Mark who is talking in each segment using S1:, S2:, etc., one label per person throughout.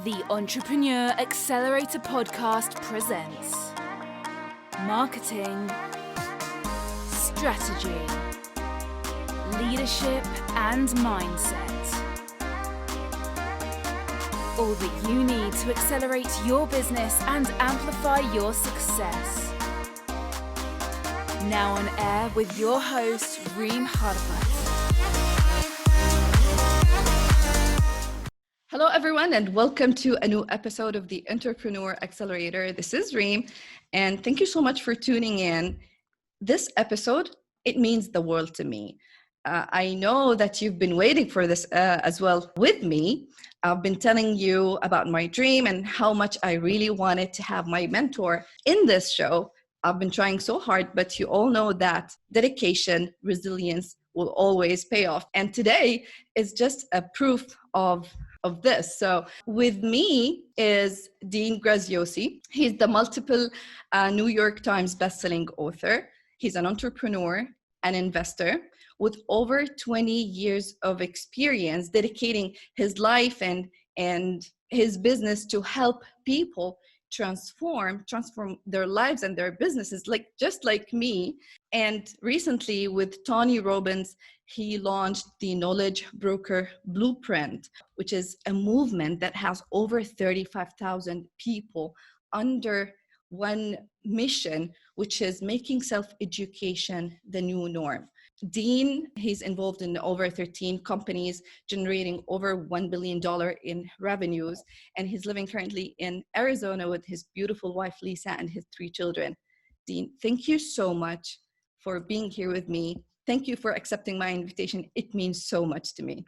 S1: The Entrepreneur Accelerator Podcast presents marketing, strategy, leadership, and mindset. All that you need to accelerate your business and amplify your success. Now on air with your host, Reem Kharbat.
S2: Hello, everyone, and welcome to a new episode of the Entrepreneur Accelerator. This is Reem, and thank you so much for tuning in. This episode, it means the world to me. I know that you've been waiting for this as well with me. I've been telling you about my dream and how much I really wanted to have my mentor in this show. I've been trying so hard, but you all know that dedication, resilience will always pay off. And today is just a proof of this. So with me is Dean Graziosi. He's the multiple New York Times bestselling author. He's an entrepreneur, an investor with over 20 years of experience dedicating his life and his business to help people transform their lives and their businesses, just like me. And recently with Tony Robbins, he launched the Knowledge Broker Blueprint, which is a movement that has over 35,000 people under one mission, which is making self-education the new norm. Dean, he's involved in over 13 companies, generating over $1 billion in revenues, and he's living currently in Arizona with his beautiful wife, Lisa, and his 3 children. Dean, thank you so much for being here with me. Thank you for accepting my invitation. It means so much to me.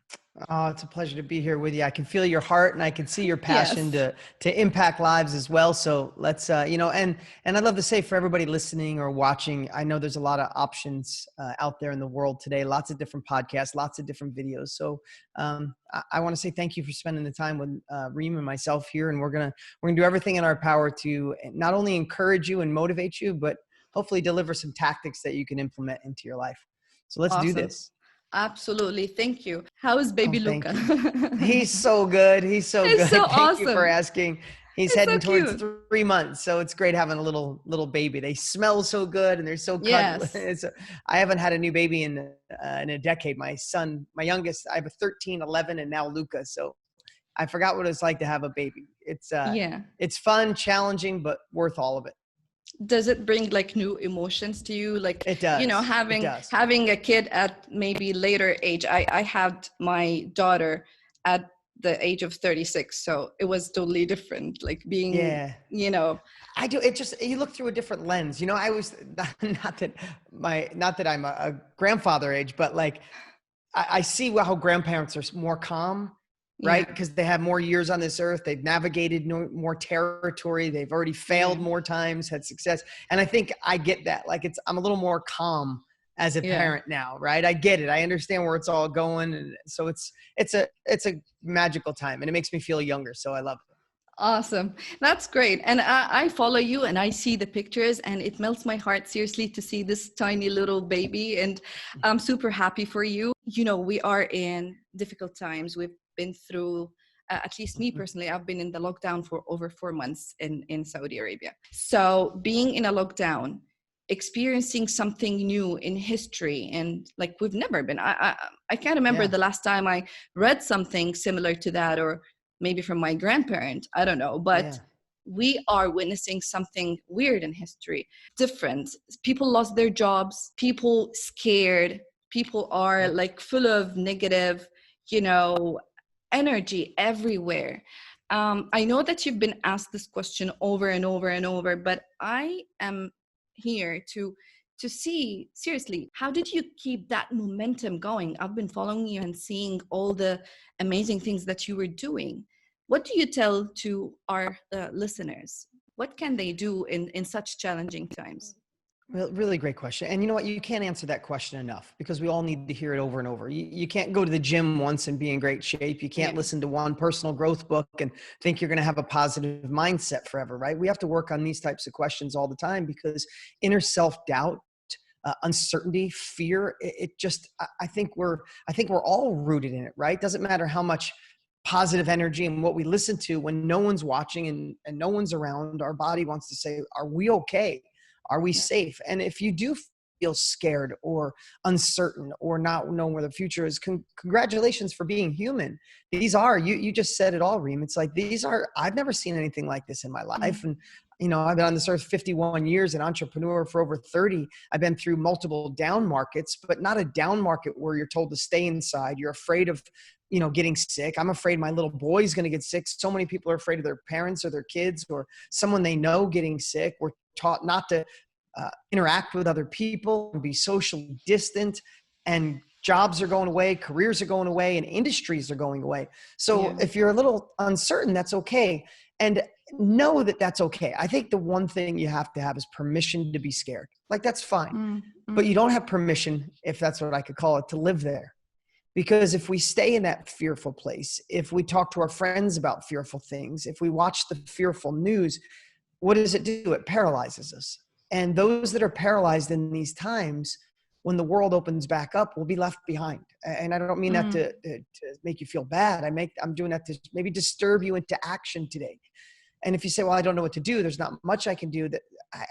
S3: Oh, it's a pleasure to be here with you. I can feel your heart and I can see your passion
S2: Yes.
S3: to impact lives as well. So let's, and I'd love to say for everybody listening or watching, I know there's a lot of options out there in the world today, lots of different podcasts, lots of different videos. So I want to say thank you for spending the time with Reem and myself here. And we're going to do everything in our power to not only encourage you and motivate you, but hopefully deliver some tactics that you can implement into your life. So let's do this.
S2: Absolutely. Thank you. How is baby Luca?
S3: He's so good. He's so good.
S2: So
S3: Thank you for
S2: awesome.
S3: asking. He's
S2: It's
S3: heading
S2: so
S3: towards
S2: cute.
S3: 3 months. So it's great having a little baby. They smell so good and they're so cuddly.
S2: Yes.
S3: I haven't had a new baby in a decade. My youngest, I have a 13, 11, and now Luca. So I forgot what it's like to have a baby. It's fun, challenging, but worth all of it.
S2: Does it bring new emotions to you?
S3: It does.
S2: Having a kid at maybe later age. I had my daughter at the age of 36, so it was totally different. Being,
S3: I do. It just, you look through a different lens. I was not that I'm a grandfather age, but I see how grandparents are more calm. Right? Because they have more years on this earth. They've navigated more territory. They've already failed more times, had success. And I think I get that. I'm a little more calm as a parent now, right? I get it. I understand where it's all going. And so it's a magical time and it makes me feel younger. So I love it.
S2: Awesome. That's great. And I follow you and I see the pictures and it melts my heart seriously to see this tiny little baby. And I'm super happy for you. We are in difficult times. We've been through, at least me personally, I've been in the lockdown for over 4 months in Saudi Arabia. So being in a lockdown, experiencing something new in history, and we've never been, I can't remember the last time I read something similar to that, or maybe from my grandparent, I don't know, but we are witnessing something weird in history, different. People lost their jobs, people scared, people are full of negative, energy everywhere. I know that you've been asked this question over and over and over, but I am here to see, seriously, how did you keep that momentum going? I've been following you and seeing all the amazing things that you were doing. What do you tell to our listeners? What can they do in such challenging times?
S3: Well, really great question. And you know what? You can't answer that question enough because we all need to hear it over and over. You can't go to the gym once and be in great shape. You can't listen to one personal growth book and think you're going to have a positive mindset forever, right? We have to work on these types of questions all the time because inner self-doubt, uncertainty, fear, I think we're all rooted in it, right? Doesn't matter how much positive energy and what we listen to when no one's watching and no one's around. Our body wants to say, are we okay? Are we safe? And if you do feel scared or uncertain or not know where the future is, congratulations for being human. These are, you just said it all, Reem. It's like, I've never seen anything like this in my life. And, I've been on this earth 51 years, an entrepreneur for over 30. I've been through multiple down markets, but not a down market where you're told to stay inside. You're afraid of, getting sick. I'm afraid my little boy's going to get sick. So many people are afraid of their parents or their kids or someone they know getting sick. We're taught not to interact with other people and be socially distant, and jobs are going away, careers are going away, and industries are going away. So if you're a little uncertain, that's okay. And know that that's okay. I think the one thing you have to have is permission to be scared. Like, that's fine. But you don't have permission, if that's what I could call it, to live there. Because if we stay in that fearful place, if we talk to our friends about fearful things, if we watch the fearful news, what does it do? It paralyzes us. And those that are paralyzed in these times, when the world opens back up, will be left behind. And I don't mean that to make you feel bad. I'm doing that to maybe disturb you into action today. And if you say, well, I don't know what to do, there's not much I can do, that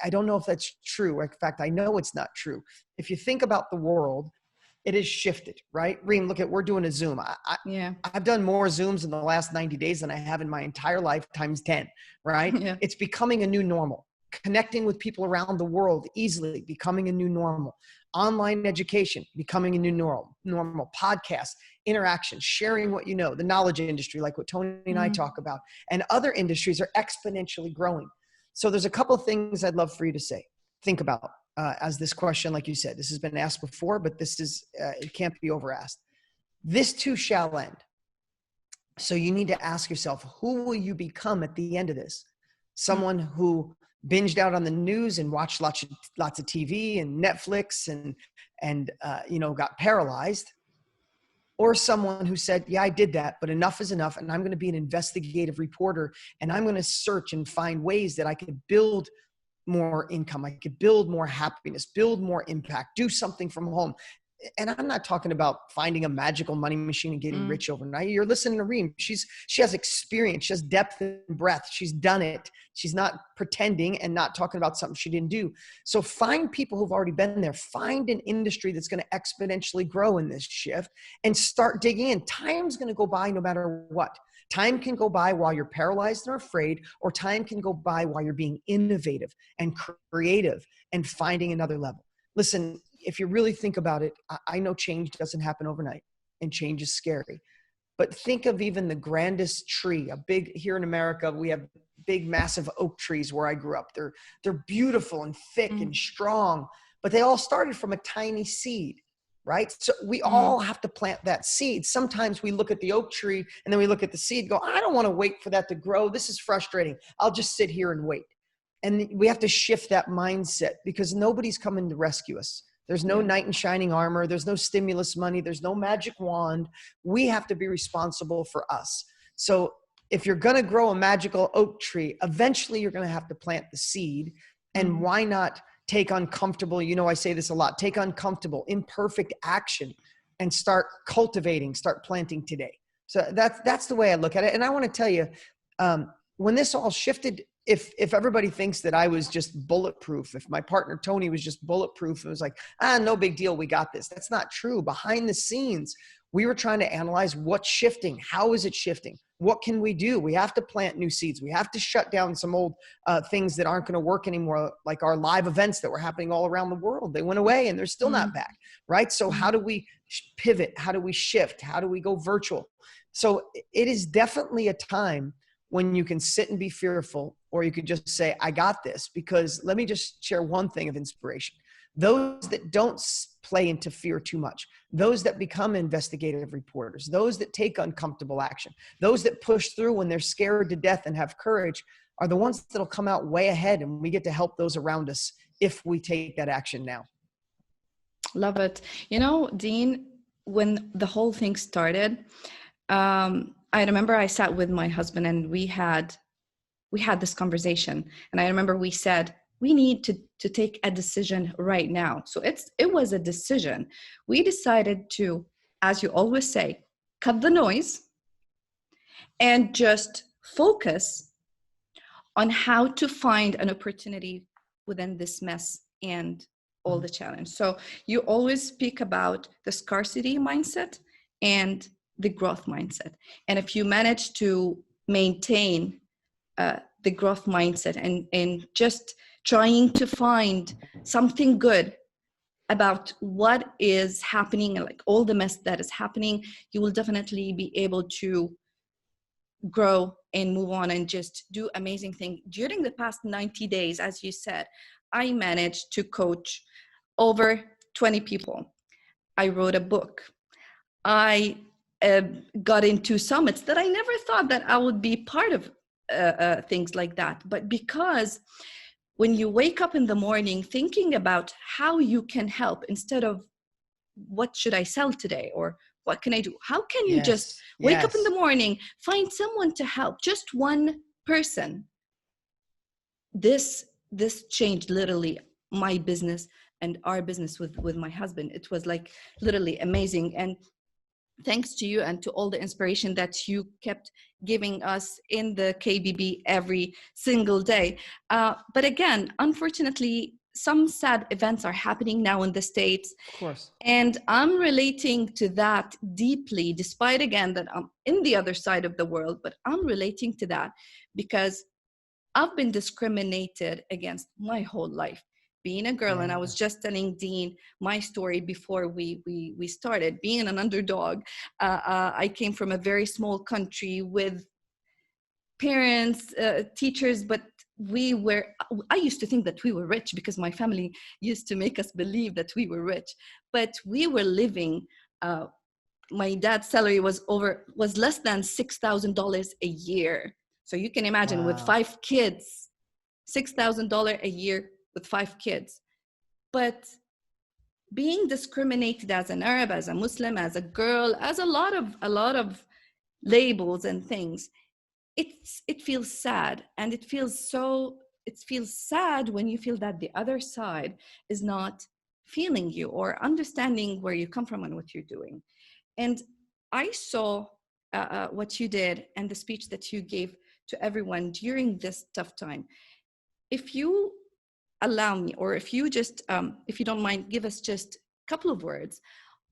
S3: I don't know if that's true. In fact, I know it's not true. If you think about the world, it has shifted, right? Reem, we're doing a Zoom. I've done more Zooms in the last 90 days than I have in my entire life times 10, right? Yeah. It's becoming a new normal. Connecting with people around the world easily, becoming a new normal. Online education, becoming a new normal. Podcasts, interaction, sharing what you know, the knowledge industry, like what Tony and I talk about, and other industries are exponentially growing. So there's a couple of things I'd love for you to say, think about as this question, like you said, this has been asked before, but this is, it can't be over asked. This too shall end. So you need to ask yourself, who will you become at the end of this? Someone who binged out on the news and watched lots of TV and Netflix and got paralyzed, or someone who said, yeah, I did that, but enough is enough. And I'm going to be an investigative reporter, and I'm going to search and find ways that I could build more income. I could build more happiness, build more impact, do something from home. And I'm not talking about finding a magical money machine and getting rich overnight. You're listening to Reem. She has experience. She has depth and breadth. She's done it. She's not pretending and not talking about something she didn't do. So find people who've already been there. Find an industry that's going to exponentially grow in this shift and start digging in. Time's going to go by no matter what. Time can go by while you're paralyzed or afraid, or time can go by while you're being innovative and creative and finding another level. Listen, if you really think about it, I know change doesn't happen overnight, and change is scary. But think of even the grandest tree, here in America, we have big, massive oak trees where I grew up. They're beautiful and thick and strong, but they all started from a tiny seed, right? So we all have to plant that seed. Sometimes we look at the oak tree and then we look at the seed and go, I don't want to wait for that to grow. This is frustrating. I'll just sit here and wait. And we have to shift that mindset, because nobody's coming to rescue us. There's no knight in shining armor. There's no stimulus money. There's no magic wand. We have to be responsible for us. So if you're going to grow a magical oak tree, eventually you're going to have to plant the seed. And why not take uncomfortable, I say this a lot, take uncomfortable, imperfect action and start cultivating, start planting today. So that's the way I look at it. And I want to tell you, when this all shifted, if everybody thinks that I was just bulletproof, if my partner Tony was just bulletproof, it was like, no big deal, we got this. That's not true. Behind the scenes, we were trying to analyze what's shifting. How is it shifting? What can we do? We have to plant new seeds. We have to shut down some old things that aren't going to work anymore, like our live events that were happening all around the world. They went away and they're still not back, right? So how do we pivot? How do we shift? How do we go virtual? So it is definitely a time when you can sit and be fearful, or you could just say, I got this. Because let me just share one thing of inspiration. Those that don't play into fear too much, those that become investigative reporters, those that take uncomfortable action, those that push through when they're scared to death and have courage, are the ones that'll come out way ahead, and we get to help those around us if we take that action now.
S2: Love it. Dean, when the whole thing started, I remember I sat with my husband and we had this conversation, and I remember we said, we need to take a decision right now. So it was a decision. We decided to, as you always say, cut the noise and just focus on how to find an opportunity within this mess and all the challenge. So you always speak about the scarcity mindset and the growth mindset. And if you manage to maintain the growth mindset and just trying to find something good about what is happening and like all the mess that is happening, you will definitely be able to grow and move on and just do amazing things. During the past 90 days, as you said, I managed to coach over 20 people. I wrote a book. I got into summits that I never thought that I would be part of things like that. But because when you wake up in the morning thinking about how you can help instead of what should I sell today or what can I do? How can you just wake up in the morning, find someone to help, just one person? This changed literally my business and our business with my husband. It was like literally amazing. And thanks to you and to all the inspiration that you kept giving us in the KBB every single day. But again, unfortunately, some sad events are happening now in the States.
S3: Of course.
S2: And I'm relating to that deeply, despite again that I'm in the other side of the world, but I'm relating to that because I've been discriminated against my whole life. Being a girl, and I was just telling Dean my story before we started. Being an underdog, I came from a very small country with parents, teachers, but I used to think that we were rich because my family used to make us believe that we were rich, but we were living, my dad's salary was less than $6,000 a year. So you can imagine with 5 kids, $6,000 a year with 5 kids. But being discriminated as an Arab, as a Muslim, as a girl, as a lot of labels and things, it feels sad. And it feels sad when you feel that the other side is not feeling you or understanding where you come from and what you're doing. And I saw what you did and the speech that you gave to everyone during this tough time. If you allow me, or if you just, if you don't mind, give us just a couple of words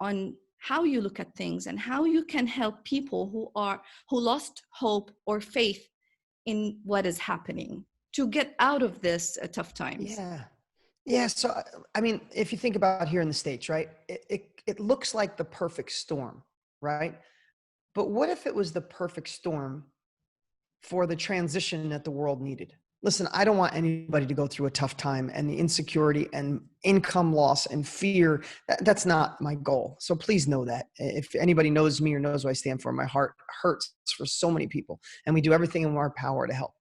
S2: on how you look at things and how you can help people who lost hope or faith in what is happening to get out of this tough times.
S3: Yeah. So, I mean, if you think about here in the States, right, it looks like the perfect storm, right? But what if it was the perfect storm for the transition that the world needed? Listen, I don't want anybody to go through a tough time and the insecurity and income loss and fear. That's not my goal. So please know that. If anybody knows me or knows what I stand for, my heart hurts for so many people and we do everything in our power to help.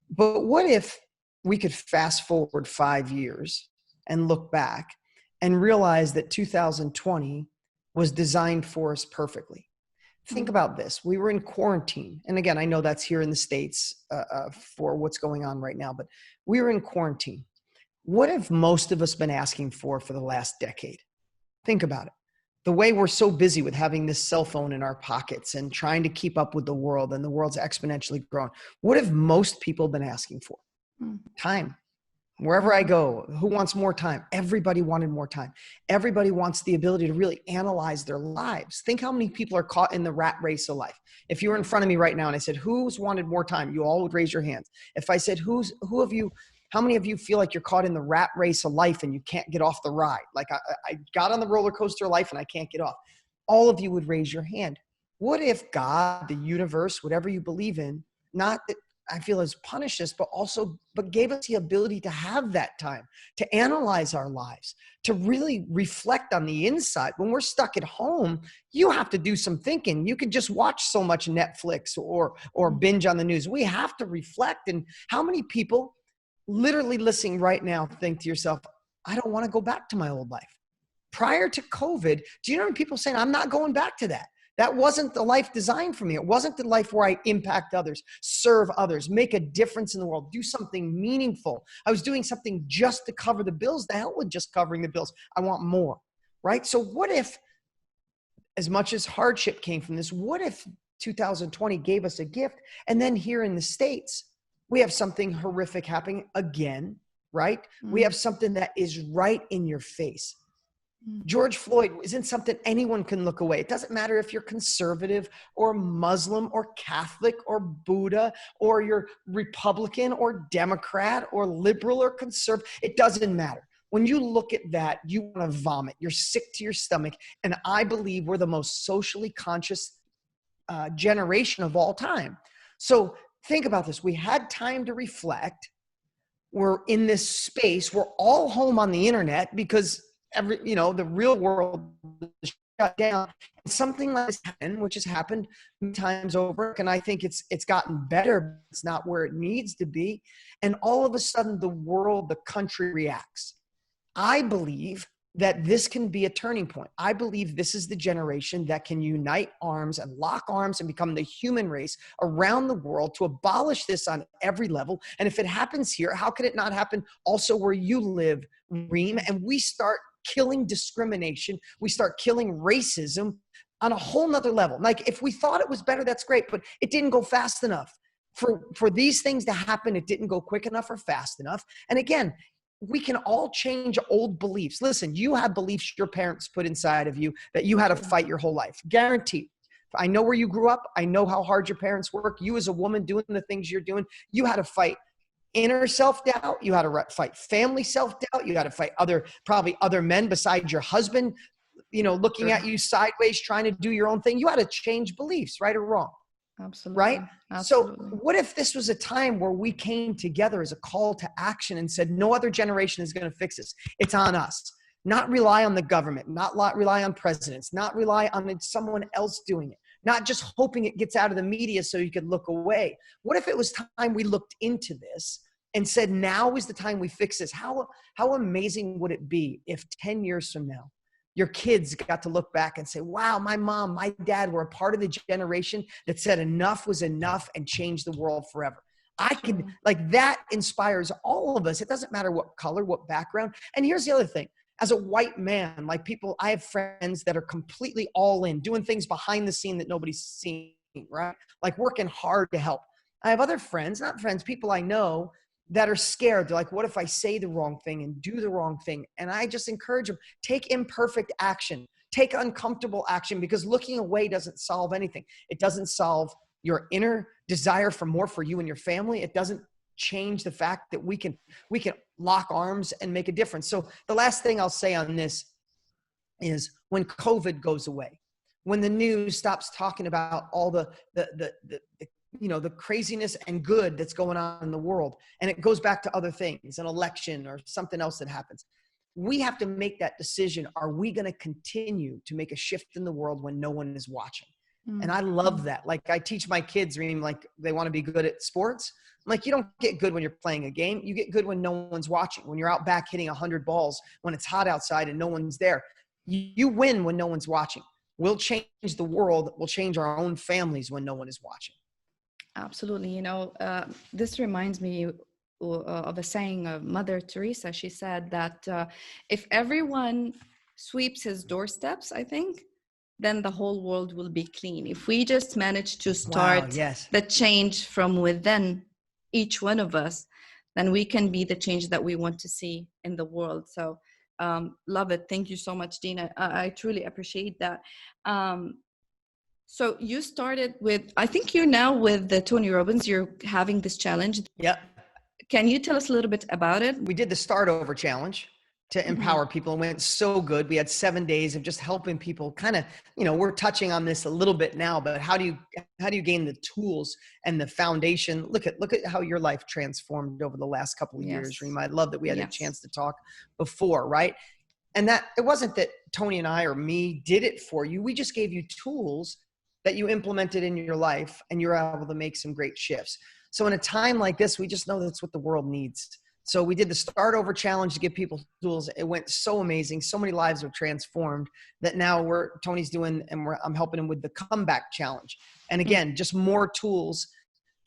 S3: But what if we could fast forward 5 years and look back and realize that 2020 was designed for us perfectly? Think about this. We were in quarantine. And again, I know that's here in the States for what's going on right now, but we were in quarantine. What have most of us been asking for the last decade? Think about it. The way we're so busy with having this cell phone in our pockets and trying to keep up with the world, and the world's exponentially growing. What have most people been asking for? Time. Wherever I go, who wants more time? Everybody wanted more time. Everybody wants the ability to really analyze their lives. Think how many people are caught in the rat race of life. If you were in front of me right now and I said, who's wanted more time? You all would raise your hands. If I said, how many of you feel like you're caught in the rat race of life and you can't get off the ride? Like I got on the roller coaster of life and I can't get off. All of you would raise your hand. What if God, the universe, whatever you believe in, not that I feel has punished us, but gave us the ability to have that time, to analyze our lives, to really reflect on the inside. When we're stuck at home, you have to do some thinking. You can just watch so much Netflix or binge on the news. We have to reflect. And how many people literally listening right now think to yourself, I don't want to go back to my old life? Prior to COVID, do you know how many people saying, I'm not going back to that? That wasn't the life designed for me. It wasn't the life where I impact others, serve others, make a difference in the world, do something meaningful. I was doing something just to cover the bills. The hell with just covering the bills. I want more, right? So what if, as much as hardship came from this, what if 2020 gave us a gift. And then here in the States, we have something horrific happening again, right? We have something that is right in your face. George Floyd isn't something anyone can look away. It doesn't matter if you're conservative or Muslim or Catholic or Buddha or you're Republican or Democrat or liberal or conservative. It doesn't matter. When you look at that, you want to vomit. You're sick to your stomach. And I believe we're the most socially conscious generation of all time. So think about this. We had time to reflect. We're in this space. We're all home on the internet because the real world is shut down. And something like this happened, which has happened many times over. And I think it's gotten better. But it's not where it needs to be. And all of a sudden, the world, the country reacts. I believe that this can be a turning point. I believe this is the generation that can unite arms and lock arms and become the human race around the world to abolish this on every level. And if it happens here, how could it not happen also where you live, Reem? And we start killing discrimination. We start killing racism on a whole nother level. Like if we thought it was better, that's great, but it didn't go fast enough. For these things to happen, it didn't go quick enough or fast enough. And again, we can all change old beliefs. Listen, you have beliefs your parents put inside of you that you had to fight your whole life. Guaranteed. I know where you grew up. I know how hard your parents work. You as a woman doing the things you're doing, you had to fight inner self-doubt. You had to fight family self-doubt. You had to fight probably other men besides your husband, looking at you sideways, trying to do your own thing. You had to change beliefs, right or wrong.
S2: Absolutely.
S3: Right?
S2: Absolutely.
S3: So what if this was a time where we came together as a call to action and said, no other generation is going to fix this. It's on us. Not rely on the government, not rely on presidents, not rely on someone else doing it, not just hoping it gets out of the media so you could look away. What if it was time we looked into this and said, now is the time we fix this? How amazing would it be if 10 years from now, your kids got to look back and say, wow, my mom, my dad were a part of the generation that said enough was enough and changed the world forever. That inspires all of us. It doesn't matter what color, what background. And here's the other thing. As a white man, I have friends that are completely all in, doing things behind the scene that nobody's seeing, right? Like working hard to help. I have other friends, people I know that are scared. They're like, what if I say the wrong thing and do the wrong thing? And I just encourage them, take imperfect action, take uncomfortable action, because looking away doesn't solve anything. It doesn't solve your inner desire for more for you and your family. It doesn't change the fact that we can lock arms and make a difference. So the last thing I'll say on this is when COVID goes away, when the news stops talking about all the craziness and good that's going on in the world, and it goes back to other things, an election or something else that happens, we have to make that decision. Are we going to continue to make a shift in the world when no one is watching? And I love that. Like I teach my kids, Reem, like they want to be good at sports. I'm like, you don't get good when you're playing a game. You get good when no one's watching, when you're out back hitting 100 balls, when it's hot outside and no one's there. You win when no one's watching. We'll change the world. We'll change our own families when no one is watching.
S2: Absolutely. This reminds me of a saying of Mother Teresa. She said that if everyone sweeps his doorsteps, I think, then the whole world will be clean. If we just manage to start the change from within each one of us, then we can be the change that we want to see in the world. So love it. Thank you so much, Dina. I truly appreciate that. So you started with, I think you're now with the Tony Robbins, you're having this challenge.
S3: Yeah.
S2: Can you tell us a little bit about it?
S3: We did the Start Over Challenge to empower people, and went so good. We had 7 days of just helping people kind of, we're touching on this a little bit now, but how do you gain the tools and the foundation? Look at how your life transformed over the last couple of years, Reem. I love that we had a chance to talk before, right? And that it wasn't that Tony and I or me did it for you. We just gave you tools that you implemented in your life and you're able to make some great shifts. So in a time like this, we just know that's what the world needs. So we did the Start Over Challenge to give people tools. It went so amazing. So many lives were transformed that now Tony's doing, and I'm helping him with the Comeback Challenge. And again, just more tools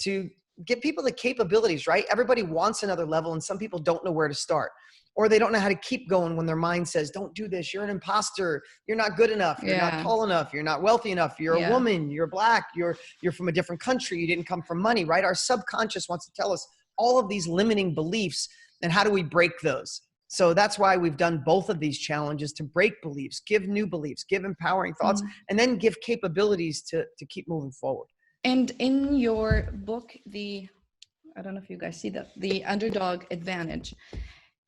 S3: to give people the capabilities, right? Everybody wants another level, and some people don't know where to start, or they don't know how to keep going when their mind says, don't do this. You're an imposter. You're not good enough. You're not tall enough. You're not wealthy enough. You're a woman. You're black. You're from a different country. You didn't come from money, right? Our subconscious wants to tell us all of these limiting beliefs, and how do we break those? So that's why we've done both of these challenges, to break beliefs, give new beliefs, give empowering thoughts, and then give capabilities to keep moving forward.
S2: And in your book, I don't know if you guys see that, the Underdog Advantage,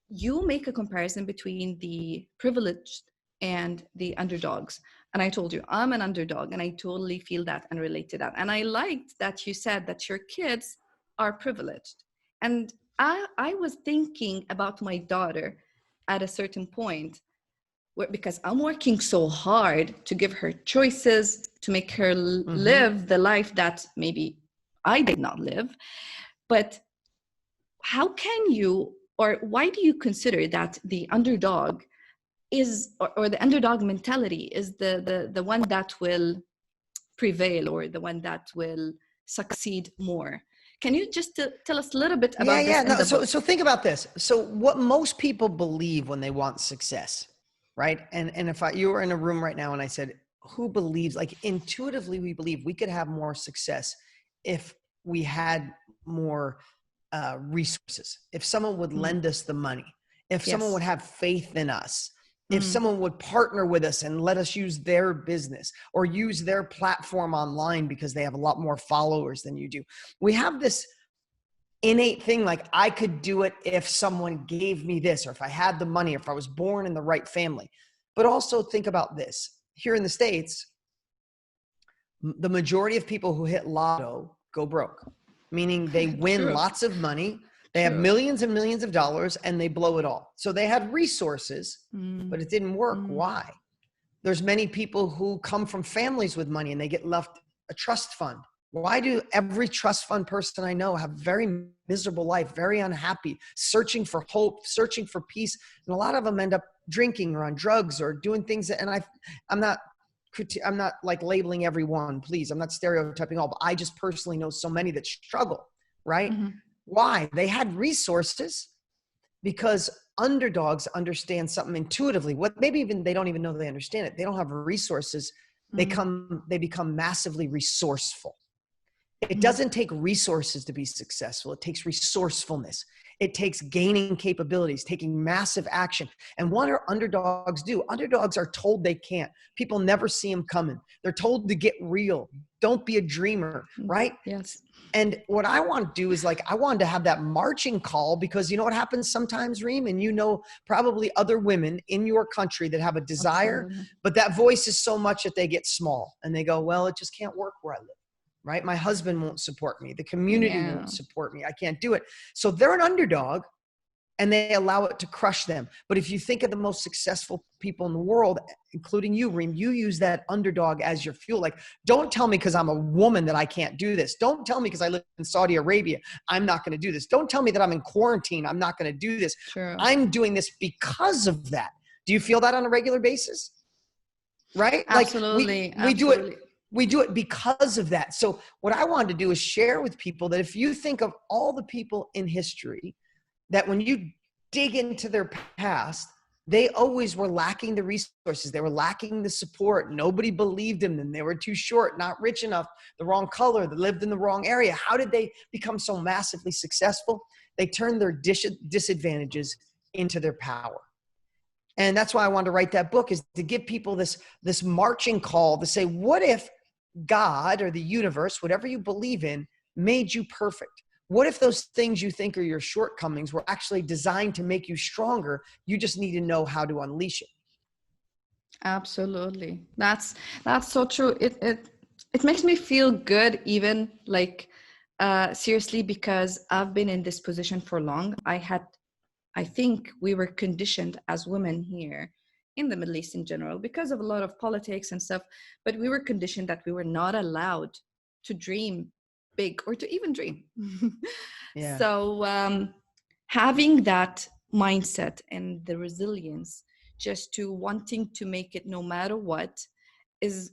S2: you make a comparison between the privileged and the underdogs. And I told you, I'm an underdog, and I totally feel that and relate to that. And I liked that you said that your kids are privileged. And I was thinking about my daughter at a certain point, because I'm working so hard to give her choices, to make her live the life that maybe I did not live. But how can you, or why do you consider that the underdog is, or the underdog mentality is the one that will prevail, or the one that will succeed more? Can you just tell us a little bit about this?
S3: No, so think about this. So what most people believe when they want success, right? And if you were in a room right now and I said, who believes, like intuitively we believe we could have more success if we had more resources, if someone would lend us the money, if someone would have faith in us, if someone would partner with us and let us use their business or use their platform online because they have a lot more followers than you do. We have this innate thing, like I could do it if someone gave me this, or if I had the money, or if I was born in the right family. But also think about this. Here in the States, the majority of people who hit lotto go broke, meaning they win lots of money. They have millions and millions of dollars, and they blow it all. So they had resources, but it didn't work. Why? There's many people who come from families with money and they get left a trust fund. Why do every trust fund person I know have very miserable life, very unhappy, searching for hope, searching for peace? And a lot of them end up drinking or on drugs or doing things that, and I'm not like labeling everyone, please. I'm not stereotyping all, but I just personally know so many that struggle, right? Why? They had resources because underdogs understand something intuitively. What maybe even they don't even know they understand it. They don't have resources. They become massively resourceful. It doesn't take resources to be successful. It takes resourcefulness. It takes gaining capabilities, taking massive action. And what do underdogs do? Underdogs are told they can't. People never see them coming. They're told to get real. Don't be a dreamer, right?
S2: Yes.
S3: And what I want to do is, like, I wanted to have that marching call, because you know what happens sometimes, Reem, and you know probably other women in your country that have a desire, but that voice is so much that they get small and they go, well, it just can't work where I live, right? My husband won't support me. The community won't support me. I can't do it. So they're an underdog and they allow it to crush them. But if you think of the most successful people in the world, including you, Reem, you use that underdog as your fuel. Like, don't tell me because I'm a woman that I can't do this. Don't tell me because I live in Saudi Arabia, I'm not going to do this. Don't tell me that I'm in quarantine, I'm not going to do this.
S2: True.
S3: I'm doing this because of that. Do you feel that on a regular basis? Right?
S2: Absolutely.
S3: Like we do it because of that. So what I wanted to do is share with people that if you think of all the people in history, that when you dig into their past, they always were lacking the resources. They were lacking the support. Nobody believed in them. They were too short, not rich enough, the wrong color, they lived in the wrong area. How did they become so massively successful? They turned their disadvantages into their power. And that's why I wanted to write that book, is to give people this marching call to say, what if God or the universe, whatever you believe in, made you perfect? What if those things you think are your shortcomings were actually designed to make you stronger? You just need to know how to unleash it.
S2: Absolutely. That's so true. It makes me feel good, even like seriously, because I've been in this position for long. I think we were conditioned as women here in the Middle East in general, because of a lot of politics and stuff, but we were conditioned that we were not allowed to dream big or to even dream. So having that mindset and the resilience just to wanting to make it no matter what is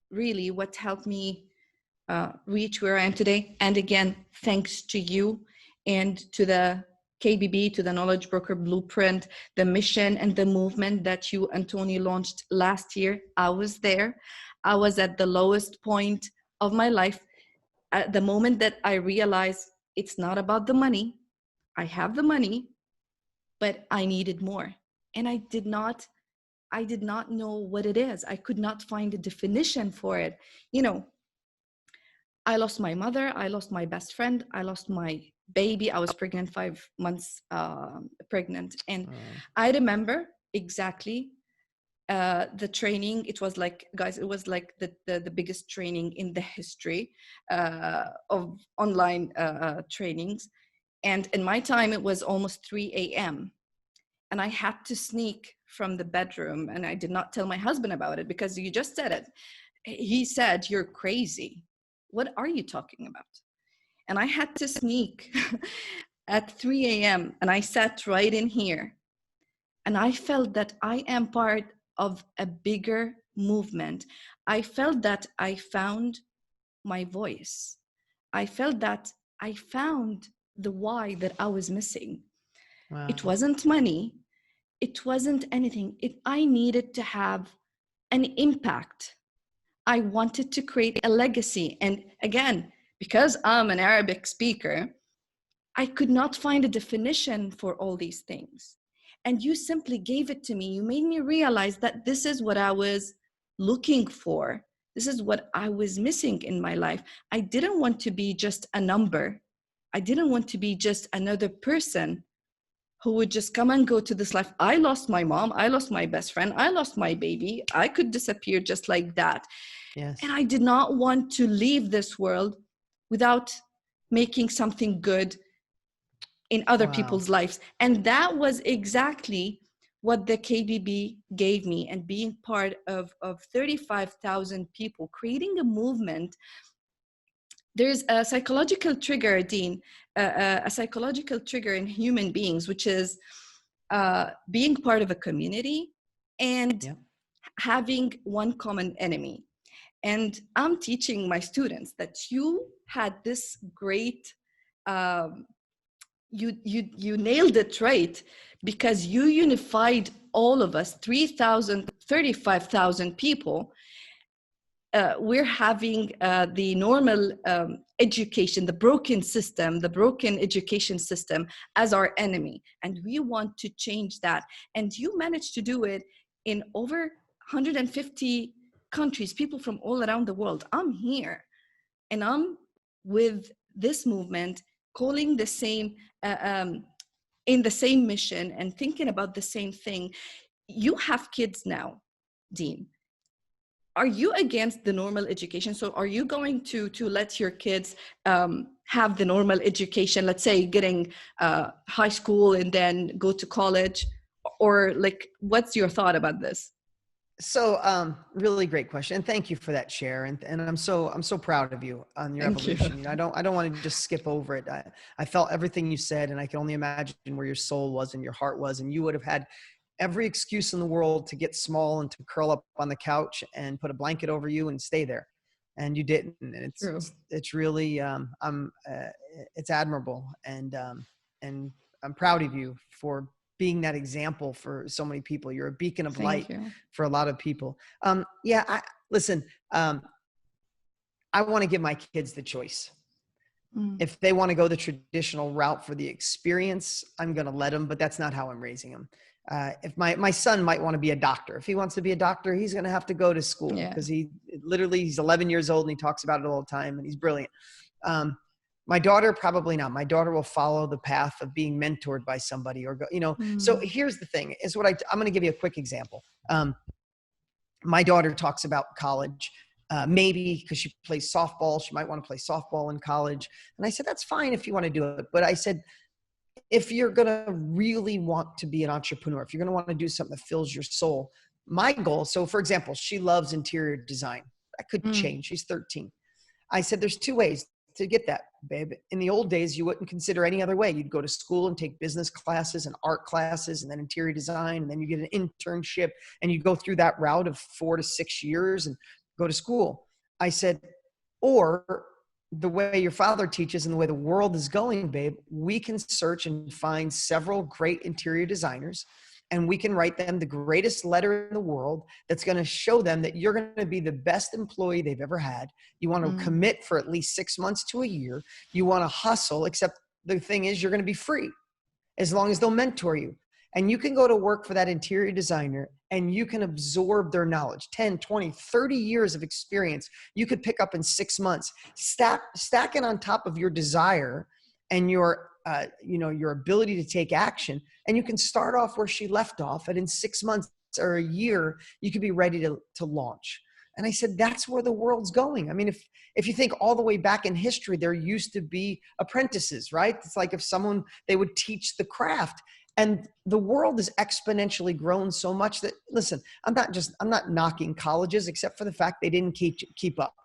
S2: really what helped me reach where I am today. And again, thanks to you and to the KBB, to the Knowledge Broker Blueprint, the mission and the movement that you and Tony launched last year. I was there. I was at the lowest point of my life. At the moment that I realized it's not about the money. I have the money, but I needed more. And I did not know what it is. I could not find a definition for it. You know, I lost my mother, I lost my best friend, I lost my baby. I was pregnant, 5 months pregnant. And I remember exactly the training. It was like, guys, it was like the biggest training in the history of online trainings. And in my time, it was almost 3 a.m. And I had to sneak from the bedroom, and I did not tell my husband about it because you just said it. He said, "You're crazy. What are you talking about?" And I had to sneak at 3 a.m. and I sat right in here. And I felt that I am part of a bigger movement. I felt that I found my voice. I felt that I found the why that I was missing.
S3: Wow.
S2: It wasn't money. It wasn't anything. I needed to have an impact. I wanted to create a legacy. And again, because I'm an Arabic speaker, I could not find a definition for all these things. And you simply gave it to me. You made me realize that this is what I was looking for. This is what I was missing in my life. I didn't want to be just a number. I didn't want to be just another person who would just come and go to this life. I lost my mom. I lost my best friend. I lost my baby. I could disappear just like that.
S3: Yes.
S2: And I did not want to leave this world without making something good in other people's lives. And that was exactly what the KBB gave me. And being part of 35,000 people, creating a movement. There's a psychological trigger, Dean, a psychological trigger in human beings, which is being part of a community and having one common enemy. And I'm teaching my students that you had this great, you nailed it right, because you unified all of us, 35,000 people. We're having the normal education, the broken education system as our enemy. And we want to change that. And you managed to do it in over 150 countries, people from all around the world. I'm here and I'm with this movement, calling the same, in the same mission and thinking about the same thing. You have kids now, Dean. Are you against the normal education? So are you going to let your kids have the normal education, let's say getting high school and then go to college? Or like, what's your thought about this?
S3: So really great question. And thank you for that share. And I'm so proud of you on your evolution. You know, I don't want to just skip over it. I felt everything you said, and I can only imagine where your soul was and your heart was. And you would have had every excuse in the world to get small and to curl up on the couch and put a blanket over you and stay there. And you didn't. And it's really, it's admirable. And I'm proud of you for being that example for so many people. You're a beacon of light for a lot of people. Listen, I want to give my kids the choice. If they want to go the traditional route for the experience, I'm going to let them, but that's not how I'm raising them. If my son might want to be a doctor, if he wants to be a doctor, he's going to have to go to school because he's 11 years old and he talks about it all the time and he's brilliant. My daughter, probably not. My daughter will follow the path of being mentored by somebody or go, you know. So here's the thing is I'm going to give you a quick example. My daughter talks about college. Maybe because she plays softball, she might want to play softball in college. And I said, that's fine if you want to do it. But I said, if you're going to really want to be an entrepreneur, if you're going to want to do something that fills your soul, my goal. So for example, she loves interior design. That could change. She's 13. I said, there's two ways to get that, babe. In the old days, you wouldn't consider any other way. You'd go to school and take business classes and art classes and then interior design. And then you get an internship and you go through that route of 4 to 6 years and go to school. I said, Or the way your father teaches and the way the world is going, babe, we can search and find several great interior designers, and we can write them the greatest letter in the world that's going to show them that you're going to be the best employee they've ever had. You want to commit for at least 6 months to a year. You want to hustle, except the thing is you're going to be free as long as they'll mentor you. And you can go to work for that interior designer and you can absorb their knowledge, 10, 20, 30 years of experience you could pick up in 6 months. Stack it on top of your desire and your ability to take action. And you can start off where she left off, and in 6 months or a year, you could be ready to launch. And I said, that's where the world's going. I mean, if you think all the way back in history, there used to be apprentices, right? It's like if they would teach the craft. And the world has exponentially grown so much that, listen, I'm not knocking colleges, except for the fact they didn't keep up.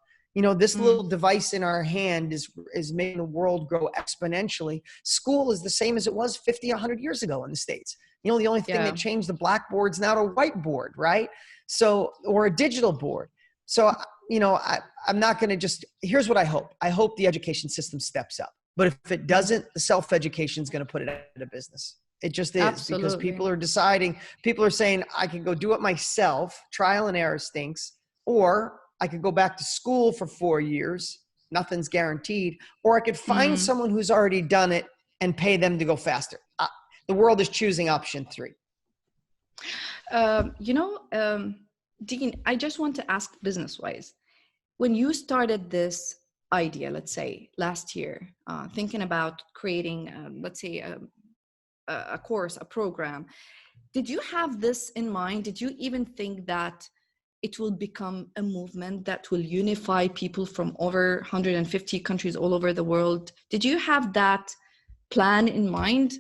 S3: This little device in our hand is making the world grow exponentially. School is the same as it was 50, 100 years ago in the States. The only thing that changed, the blackboard's now a whiteboard, right? So, or a digital board. So, I'm not going to here's what I hope. I hope the education system steps up. But if it doesn't, the self-education is going to put it out of business. It just is. Absolutely. Because people are saying, I can go do it myself. Trial and error stinks. Or I could go back to school for 4 years. Nothing's guaranteed. Or I could find someone who's already done it and pay them to go faster. The world is choosing option 3.
S2: Dean, I just want to ask business-wise, when you started this idea, let's say last year, thinking about creating, let's say, a course, a program, did you have this in mind? Did you even think that it will become a movement that will unify people from over 150 countries all over the world? Did you have that plan in mind?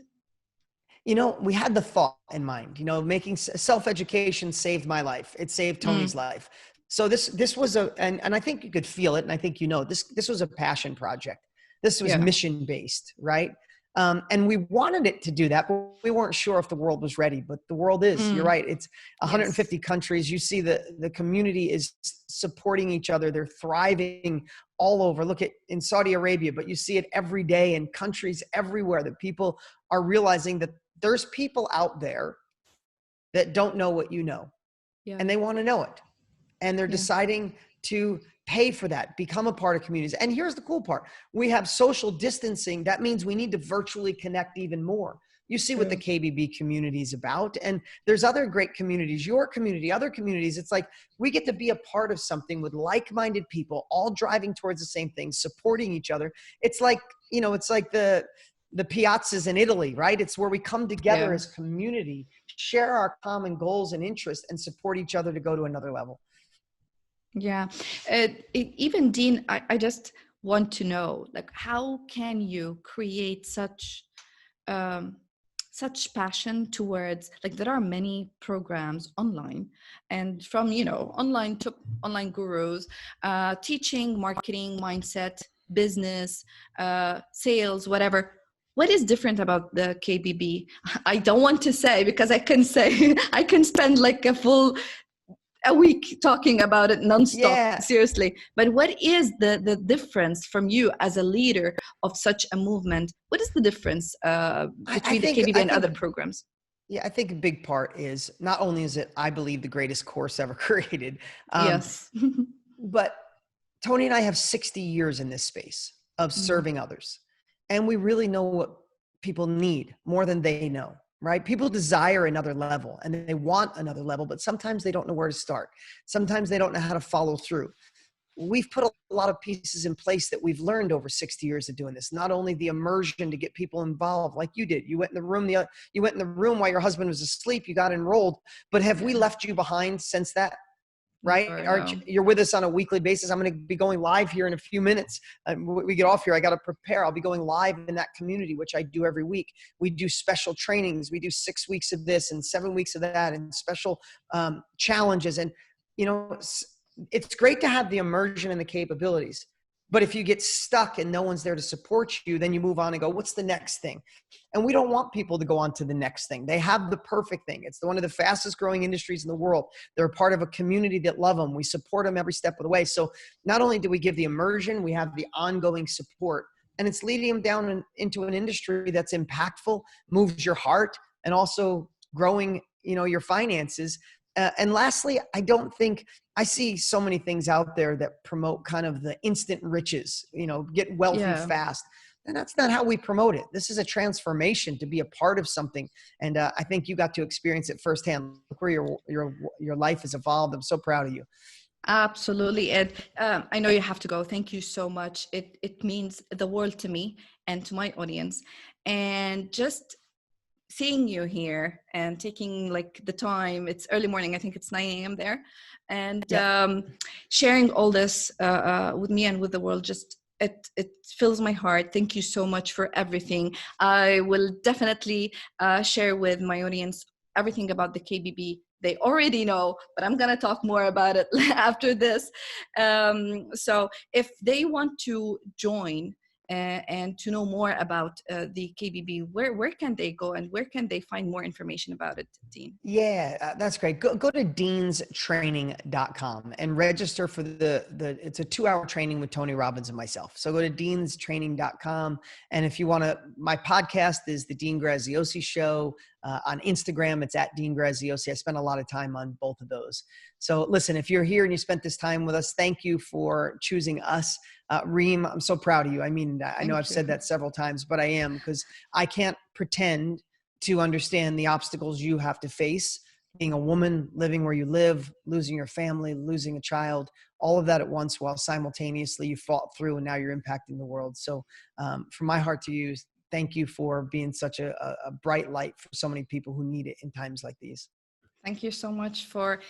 S3: We had the thought in mind, making self-education saved my life. It saved Tony's life. So this was and I think you could feel it. And I think, this was a passion project. This was mission-based, right? And we wanted it to do that, but we weren't sure if the world was ready, but the world is. You're right. It's 150 countries. You see the community is supporting each other. They're thriving all over. Look at in Saudi Arabia, but you see it every day in countries everywhere that people are realizing that there's people out there that don't know what you know, and they want to know it. And they're deciding to pay for that, become a part of communities. And here's the cool part. We have social distancing. That means we need to virtually connect even more. You see what the KBB community is about. And there's other great communities, your community, other communities. It's like we get to be a part of something with like-minded people, all driving towards the same thing, supporting each other. It's like, it's like the piazzas in Italy, right? It's where we come together as community, share our common goals and interests, and support each other to go to another level. Yeah.
S2: Even Dean, I just want to know, like, how can you create such passion towards, like, there are many programs online, and from, online to online gurus, teaching, marketing, mindset, business, sales, whatever. What is different about the KBB? I don't want to say, because I can say, I can spend like a week talking about it nonstop, seriously. But what is the difference from you as a leader of such a movement? What is the difference between the KBB and other programs?
S3: Yeah, I think a big part is not only is it, I believe, the greatest course ever created. But Tony and I have 60 years in this space of serving others. And we really know what people need more than they know, right? People desire another level and they want another level, but sometimes they don't know where to start. Sometimes they don't know how to follow through. We've put a lot of pieces in place that we've learned over 60 years of doing this. Not only the immersion to get people involved like you did. You went in the room while your husband was asleep, you got enrolled, but have we left you behind since that? Right? You're with us on a weekly basis. I'm going to be going live here in a few minutes. We get off here. I got to prepare. I'll be going live in that community, which I do every week. We do special trainings. We do 6 weeks of this and 7 weeks of that and special challenges. And, it's great to have the immersion and the capabilities, But if you get stuck and no one's there to support you, then you move on and go, what's the next thing? And we don't want people to go on to the next thing. They have the perfect thing. It's one of the fastest growing industries in the world. They're a part of a community that love them. We support them every step of the way. So not only do we give the immersion, we have the ongoing support, and it's leading them down into an industry that's impactful, moves your heart, and also growing, your finances. And lastly, I see so many things out there that promote kind of the instant riches, get wealthy fast. And that's not how we promote it. This is a transformation to be a part of something. And I think you got to experience it firsthand. Look where your life has evolved. I'm so proud of you.
S2: Absolutely. And I know you have to go. Thank you so much. It means the world to me and to my audience. And just seeing you here and taking like the time, it's early morning, I think it's 9 a.m. there, and sharing all this with me and with the world, just it fills my heart. Thank you so much for everything. I will definitely share with my audience everything about the KBB. They already know, but I'm going to talk more about it after this. So if they want to join and to know more about the KBB, where can they go and where can they find more information about it, Dean?
S3: Yeah, that's great. Go to deanstraining.com and register for it's a 2-hour training with Tony Robbins and myself. So go to deanstraining.com. And if you want to, my podcast is the Dean Graziosi Show. On Instagram, it's at Dean Graziosi. I spend a lot of time on both of those. So listen, if you're here and you spent this time with us, thank you for choosing us. Reem, I'm so proud of you. I mean, I know I've said that several times, but I am, because I can't pretend to understand the obstacles you have to face. Being a woman, living where you live, losing your family, losing a child, all of that at once, while simultaneously you fought through and now you're impacting the world. So from my heart to you, thank you for being such a bright light for so many people who need it in times like these.
S2: Thank you so much for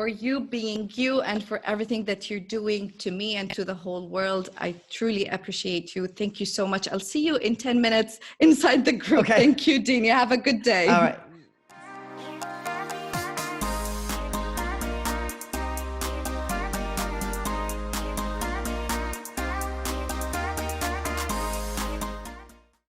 S2: you being you and for everything that you're doing to me and to the whole world. I truly appreciate you. Thank you so much. I'll see you in 10 minutes inside the group.
S3: Okay.
S2: Thank you, Dean. You have a good day.
S3: All right.